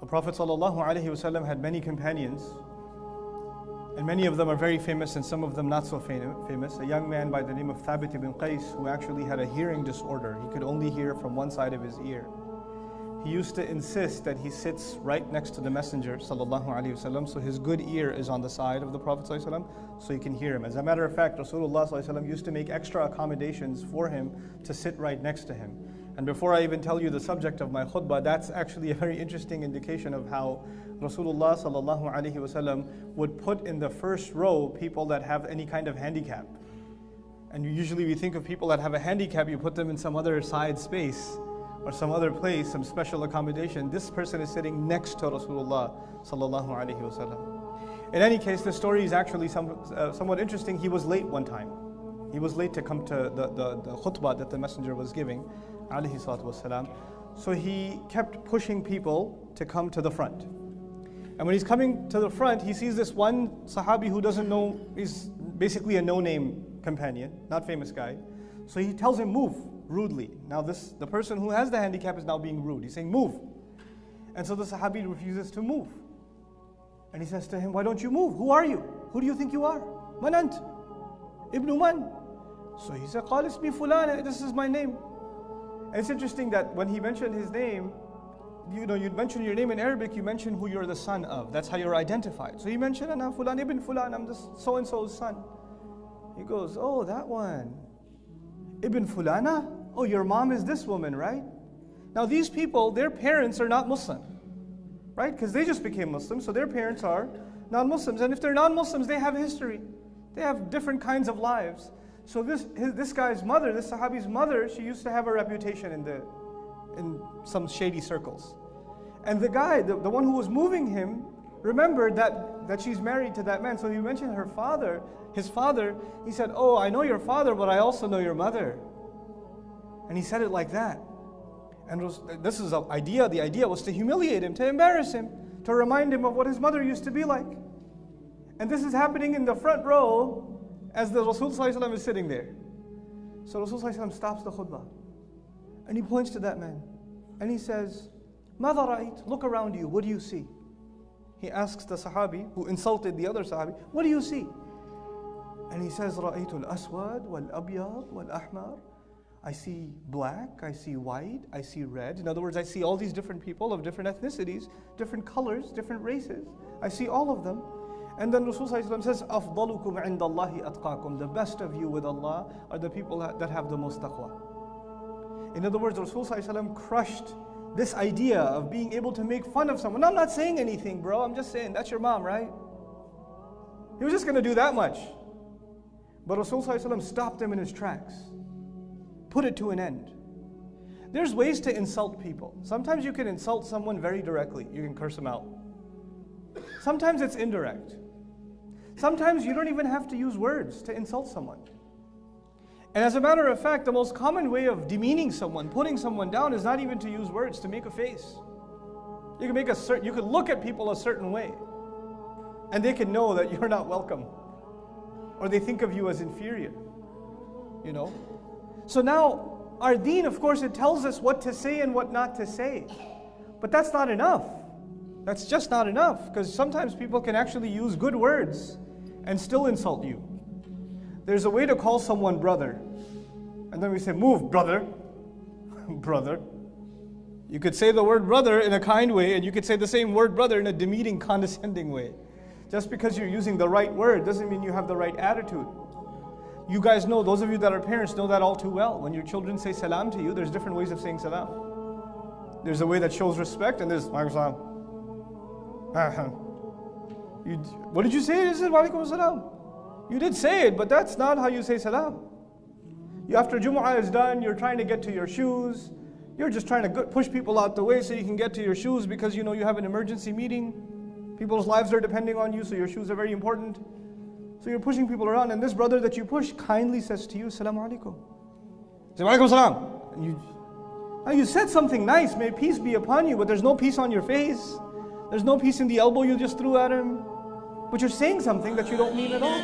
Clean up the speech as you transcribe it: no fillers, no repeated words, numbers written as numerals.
The Prophet ﷺ had many companions, and many of them are very famous and some of them not so famous. A young man by the name of Thabit ibn Qais, who actually had a hearing disorder. He could only hear from one side of his ear. He used to insist that he sits right next to the Messenger ﷺ, so his good ear is on the side of the Prophet ﷺ, so he can hear him. As a matter of fact, Rasulullah ﷺ used to make extra accommodations for him to sit right next to him. And before I even tell you the subject of my khutbah, that's actually a very interesting indication of how Rasulullah ﷺ would put in the first row people that have any kind of handicap. And usually we think of people that have a handicap, you put them in some other side space or some other place, some special accommodation. This person is sitting next to Rasulullah ﷺ. In any case, the story is actually somewhat interesting. He was late one time. He was late to come to the khutbah that the Messenger was giving, alayhi salatu wasalam. So he kept pushing people to come to the front. And when he's coming to the front, he sees this one Sahabi who doesn't know, he's basically a no-name companion, not famous guy. So he tells him, move, rudely. Now the person who has the handicap is now being rude. He's saying, move. And so the Sahabi refuses to move. And he says to him, why don't you move? Who are you? Who do you think you are? Man ant? Ibn Man. So he said, Qal ismi fulan, this is my name. And it's interesting that when he mentioned his name, you'd mention your name in Arabic, you mention who you're the son of. That's how you're identified. So he mentioned, Ana fulan ibn fulan, I'm the so-and-so's son. He goes, oh, that one. Ibn fulana? Oh, your mom is this woman, right? Now these people, their parents are not Muslim, right? Because they just became Muslims, so their parents are non-Muslims. And if they're non-Muslims, they have history. They have different kinds of lives. So this guy's mother, this Sahabi's mother, she used to have a reputation in some shady circles. And the guy, the one who was moving him, remembered that she's married to that man. So he mentioned her father, his father. He said, oh, I know your father, but I also know your mother. And he said it like that. And this is the idea. The idea was to humiliate him, to embarrass him, to remind him of what his mother used to be like. And this is happening in the front row as the Rasul ﷺ is sitting there. So Rasul ﷺ stops the khutbah and he points to that man and he says, ماذا رأيت? Look around you, what do you see? He asks the Sahabi who insulted the other Sahabi, what do you see? And he says, رأيت الأسود والأبيض والأحمر. I see black, I see white, I see red. In other words, I see all these different people of different ethnicities, different colors, different races. I see all of them. And then Rasul says, أَفْضَلُكُمْ عِنْدَ اللَّهِ أَتْقَاكُمْ. The best of you with Allah are the people that have the most taqwa. In other words, Rasul crushed this idea of being able to make fun of someone. I'm not saying anything, bro. I'm just saying, that's your mom, right? He was just going to do that much. But Rasul stopped him in his tracks. Put it to an end. There's ways to insult people. Sometimes you can insult someone very directly. You can curse them out. Sometimes it's indirect. Sometimes you don't even have to use words to insult someone. And as a matter of fact, the most common way of demeaning someone, putting someone down, is not even to use words, to make a face. You could look at people a certain way, and they can know that you're not welcome, or they think of you as inferior. You know? So now, our deen, of course, it tells us what to say and what not to say. But that's not enough. That's just not enough, because sometimes people can actually use good words and still insult you. There's a way to call someone brother. And then we say, move, brother. Brother. You could say the word brother in a kind way, and you could say the same word brother in a demeaning, condescending way. Just because you're using the right word doesn't mean you have the right attitude. You guys know, those of you that are parents know that all too well. When your children say salam to you, there's different ways of saying salam. There's a way that shows respect, and there's Walaikum salam. What did you say? You said Walaikum salam. You did say it, but that's not how you say salam. After Jumu'ah is done, you're trying to get to your shoes. You're just trying to push people out the way so you can get to your shoes because you know you have an emergency meeting. People's lives are depending on you, so your shoes are very important. So you're pushing people around, and this brother that you push kindly says to you, Assalamu alaikum. Say, Walaikum salam. And you said something nice, may peace be upon you, but there's no peace on your face. There's no peace in the elbow you just threw at him. But you're saying something that you don't mean at all.